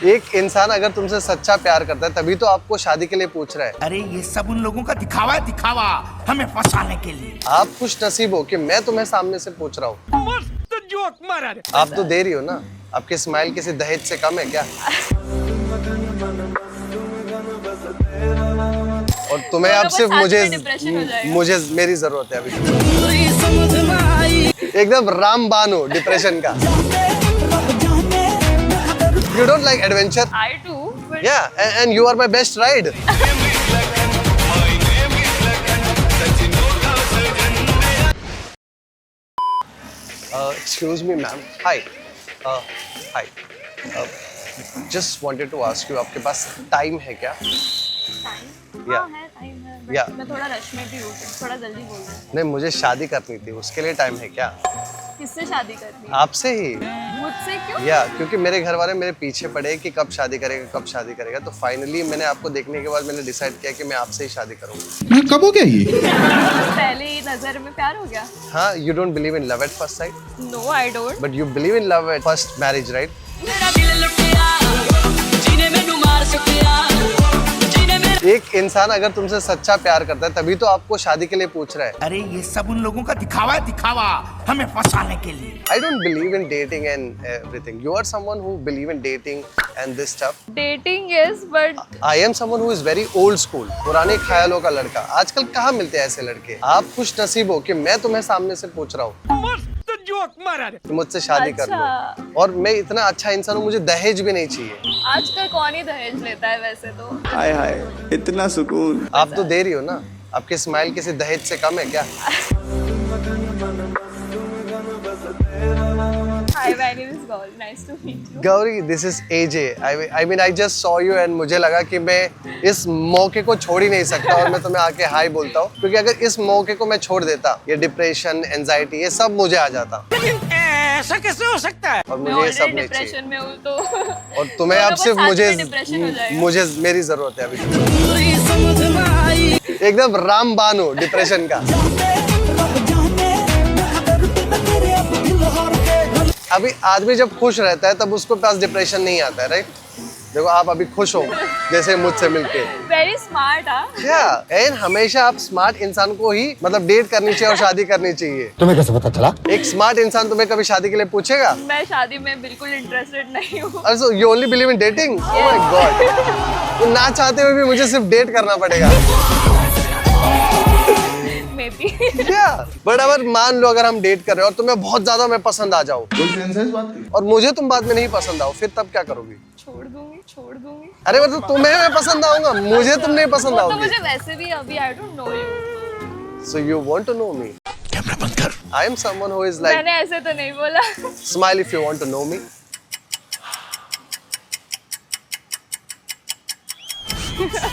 एक इंसान अगर तुमसे सच्चा प्यार करता है तभी तो आपको शादी के लिए पूछ रहा है। अरे ये सब उन लोगों का दिखावा है, दिखावा हमें फंसाने के लिए। आप खुश नसीब हो कि मैं तुम्हें सामने से पूछ रहा हूँ। मस्त जोक मारा रे। आप तो दे रही हो ना, आपकी स्माइल किसी दहेज से कम है क्या? और तुम्हें अब सिर्फ मुझे मेरी जरूरत है अभी। एकदम रामबान हो डिप्रेशन का। You don't like adventure? I do, but Yeah, and you are my best ride. Excuse me, ma'am. Hi. Hi. Just wanted to ask you, आपके पास टाइम है क्या? time. Yeah. हाँ है टाइम है, but Yeah. मैं थोड़ा rush में भी हूँ, थोड़ा जल्दी बोल रहा हूँ। नहीं, मुझे शादी करनी थी, उसके लिए टाइम है क्या? किससे शादी करनी है? आपसे ही। मुझसे क्यों? या क्योंकि मेरे घर वाले मेरे पीछे पड़े कि कब शादी करेगा, तो फाइनली मैंने आपको देखने के बाद मैंने डिसाइड किया कि मैं आपसे ही शादी करूंगा। कब हो गया ये? पहले ही नजर में प्यार हो गया? हाँ, you don't believe in love at first sight, No, I don't. But you believe in love at first marriage, right? मेरा दिल लुटिया जीने मैनू मार सकिया जीने में एक इंसान अगर तुमसे सच्चा प्यार करता है तभी तो आपको शादी के लिए पूछ रहा है। अरे ये सब उन लोगों का दिखावा है, दिखावा हमें फंसाने के लिए। I don't believe in dating and everything. You are someone who believe in dating and this stuff. Dating yes, but I am someone who is very old school. पुराने ख्यालों का लड़का। आजकल कहाँ मिलते हैं ऐसे लड़के? आप खुश नसीब हो कि मैं तुम्हें सामने से पूछ रहा हूँ। मस्त जोक मारा रे। मुझसे शादी कर लो। और मैं इतना अच्छा इंसान हूँ, मुझे दहेज भी नहीं चाहिए। आजकल कौन ही दहेज लेता है वैसे तो। हाय हाय, इतना सुकून। आप तो दे रही हो ना, आपकी स्माइल किसी दहेज से कम है क्या? Hi, my name is Gauri. Nice to meet you. Gauri, this is AJ. I mean, I just saw you and मुझे लगा कि मैं इस मौके को छोड़ ही नहीं सकता और मैं तुम्हें आके हाय बोलता हूँ, क्योंकि अगर इस मौके को मैं छोड़ देता, ये डिप्रेशन, एंजाइटी, ये सब मुझे आ जाता। ऐसा कैसे हो सकता है? और मैं मुझे ये सब ऑलरेडी नहीं चाहिए। डिप्रेशन में हूँ तो। और तुम्हें अब दोनों को सिर्फ साथ में depression हो जाएगा। मुझे मेरी जरूरत है अभी। पूरी समझ में आई एकदम रामबान हो डिप्रेशन का। अभी आदमी जब खुश रहता है तब उसको पास डिप्रेशन नहीं आता है, राइट? देखो आप अभी खुश हो जैसे मुझसे मिलके। Very smart हाँ। क्या? एंड हमेशा आप स्मार्ट इंसान को ही मतलब डेट करनी चाहिए और शादी करनी चाहिए। तुम्हें कैसे पता चला? एक स्मार्ट इंसान तुम्हें कभी शादी के लिए पूछेगा? मैं शादी में बिल्कुल इंटरेस्टेड नहीं हूँ। Also, you only believe in dating? Oh my God! तो ना चाहते हुए भी मुझे सिर्फ डेट करना पड़ेगा। Maybe. क्या? बट अगर मान लो अगर हम डेट कर रहे हो और तुम्हें बहुत ज्यादा मैं पसंद आ जाऊँ और मुझे तुम बाद में नहीं पसंद आओ, फिर तब क्या करोगी? छोड़ दूंगी। अरे मतलब तुम्हें मैं पसंद आऊंगा, मुझे तुम नहीं पसंद वो तो आओगी। मुझे वैसे भी अभी I don't know you. So you want to know me? Camera बंद कर। I am someone who is like, मैंने ऐसे तो नहीं बोला। smile if you want to know me.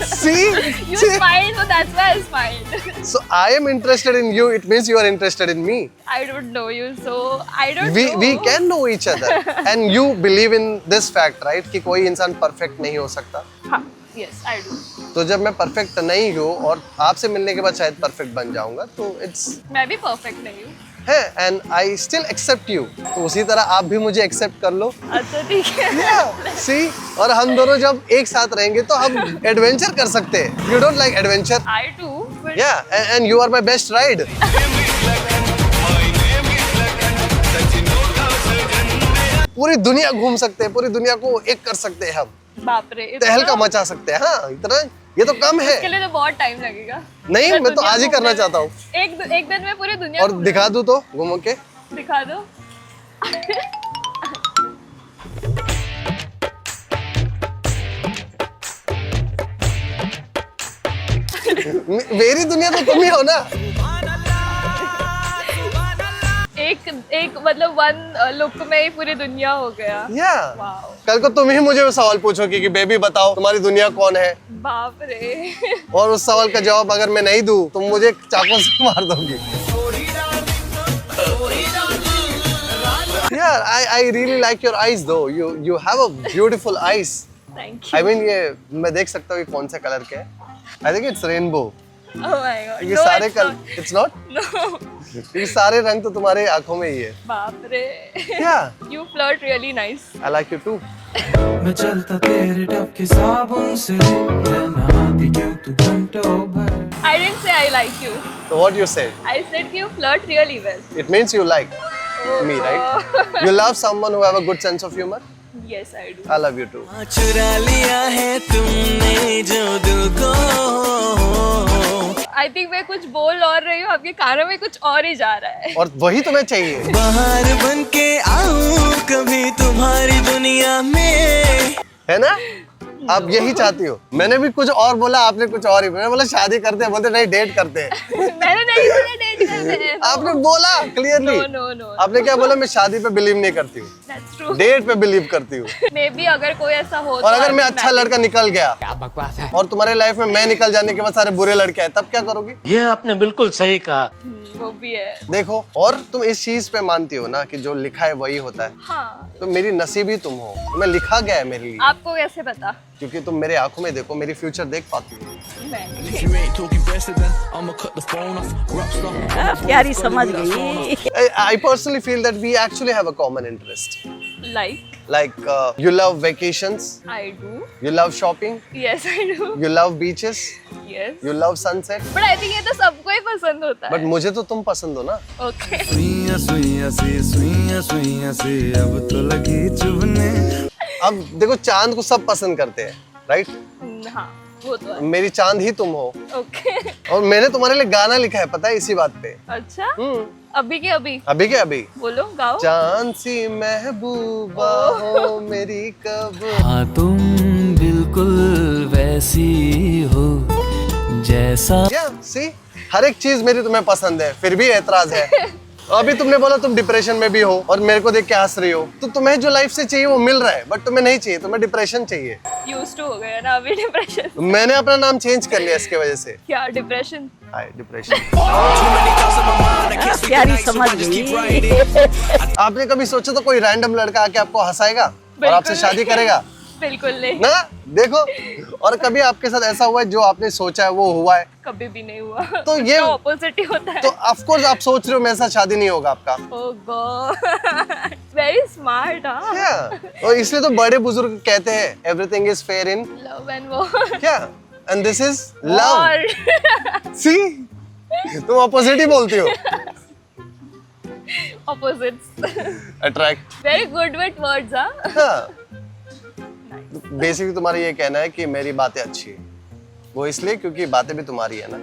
See? You See? smiled, so that's why I smiled. So I am interested in you, it means you are interested in me. I don't know you, so I don't know. We can know each other. And you believe in this fact, right? कि कोई इंसान perfect नहीं हो सकता। हाँ, yes, I do. तो जब मैं परफेक्ट नहीं हूँ और आपसे मिलने के बाद शायद परफेक्ट बन जाऊंगा, तो इट्स मैं भी perfect नहीं हूँ। है and I still accept you. तो उसी तरह आप भी मुझे एक्सेप्ट कर लो। अच्छा ठीक है। सी, और हम दोनों जब एक साथ रहेंगे तो हम एडवेंचर कर सकते हैं। You don't like adventure? I do, but या and you are my best ride. पूरी दुनिया घूम सकते हैं, पूरी दुनिया को एक कर सकते हैं हम, बाप रे। तहलका मचा सकते हैं। हाँ, इतना ये तो कम है। इसके लिए तो बहुत टाइम लगेगा। नहीं, पूरी मैं तो दुनिया आज ही करना घूमने चाहता हूँ। में। एक दिन में पूरी दुनिया और घूमना। दिखा दूँ तो घूम के? दिखा दो। मेरी दुनिया तो तुम ही हो ना। एक मतलब वन लुक में ही पूरी दुनिया हो गया। या वाओ। कल को तुम ही मुझे वो सवाल पूछोगी कि बेबी बताओ तुम्हारी दुनिया कौन है, बाप रे। और उस सवाल का जवाब अगर मैं नहीं दूं तुम मुझे चाकू से मार दोगी। यार I really like your eyes दो। You have a beautiful eyes. Thank I you. Mean ये मैं देख सकता हूँ ये कौन से कलर के है। I think it's rainbow. Oh my God. ये सारे कलर, इट्स नॉट, नो। ये सारे रंग तो तुम्हारे आंखों में ही है। बाप रे। या You flirt really nice. I like you too. मैं चलता तेरे टप के साबुन से नहाती क्यों तू घंटों भर I didn't say I like you. So what you say? I said you flirt really well. It means you like me, right? You love someone who have a good sense of humor? Yes, I do. I love you too. चुरा लिया है तुमने जो दिल को I think मैं कुछ बोल और रही हूँ, आपके कानों में कुछ और ही जा रहा है. और वही तुम्हें चाहिए. बाहर बन के आऊं कभी तुम्हारी दुनिया में है ना? आप यही चाहती हो. मैंने भी कुछ और बोला, आपने कुछ और ही. मैंने बोला शादी करते हैं, बोलते नहीं डेट करते हैं. मैंने नहीं बोला डेट करते हैं. आपने बोला क्लियरली. No. आपने क्या बोला? मैं शादी पे बिलीव नहीं करती हूँ, That's true. डेट पे बिलीव करती हूँ. मे बी अगर कोई ऐसा हो और अगर मैं अच्छा लड़का निकल गया, क्या बकवास है, और तुम्हारे लाइफ में मैं निकल जाने के बाद सारे बुरे लड़के आए, तब क्या करोगी? ये आपने बिल्कुल सही कहा. वो भी है. देखो, और तुम इस चीज पे मानती हो ना कि जो लिखा है वही होता है. हाँ. तो मेरी नसीब ही तुम हो. तुम्हें लिखा गया है मेरे लिए. आपको कैसे पता? क्योंकि तुम मेरे आंखों में देखो, मेरी फ्यूचर देख पाती हो. प्यारी समझ गई. I personally feel that we actually have a common interest. Like You love vacations, I do. you love shopping, Yes, I do. you love beaches, Yes. you love sunset. But I think ये तो सबको ही पसंद होता But है. मुझे तो तुम पसंद हो ना. Okay. सुइयां सी अब तो लगी चुभने अब देखो, चांद को सब पसंद करते हैं, राइट? हाँ, वो तो है. मेरी चांद ही तुम हो. Okay. और मैंने तुम्हारे लिए गाना लिखा है, पता है, इसी बात पे. अच्छा. अभी के अभी. अभी के अभी. बोलो, गाओ. चांद सी महबूबा हो मेरी कब. हाँ तुम बिल्कुल वैसी हो जैसा सी, हर एक चीज मेरी तुम्हें पसंद है, फिर भी एतराज है. अभी तुमने बोला तुम डिप्रेशन में भी हो और मेरे को देख के हंस रही हो. तो तुम्हें जो लाइफ से चाहिए वो मिल रहा है, बट तुम्हें नहीं चाहिए, तुम्हें डिप्रेशन चाहिए. Used to हो गया ना अभी डिप्रेशन. मैंने अपना नाम चेंज कर लिया इसके वजह से. क्या डिप्रेशन? हाय डिप्रेशन. प्यारी समझ गई. आपने कभी सोचा तो कोई रैंडम लड़का आके आपको हंसाएगा और आपसे शादी करेगा? बिल्कुल नहीं. ना देखो, और कभी आपके साथ ऐसा हुआ है जो आपने सोचा है वो हुआ है? कभी भी नहीं हुआ. तो ये ऑपोजिट ही होता है. तो ऑफ कोर्स आप सोच रहे हो मेरे साथ शादी नहीं होगा आपका. Oh God. Very smart, हाँ. क्या? और इसलिए तो बड़े बुजुर्ग कहते हैं everything is fair in Love and war. क्या, and this is love. War. सी, तुम ऑपोजिट ही बोलती हो. Opposites. Attract. Very good with words, हाँ. हाँ. बेसिकली तुम्हारा ये कहना है कि मेरी बातें अच्छी है, वो इसलिए क्योंकि बातें भी तुम्हारी है ना.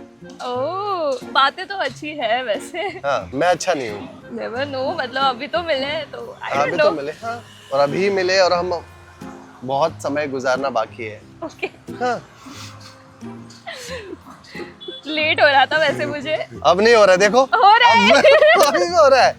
ओह, बातें तो अच्छी है वैसे. हाँ, मैं अच्छा नहीं हूँ. Never know, मतलब अभी तो मिले हैं तो I अभी don't तो know. मिले. हाँ, और अभी मिले और हम बहुत समय गुजारना बाकी है. Okay. हाँ. लेट हो रहा था वैसे मुझे. अब नहीं हो रहा है, देखो. हो रहा है. अभी हो रहा है.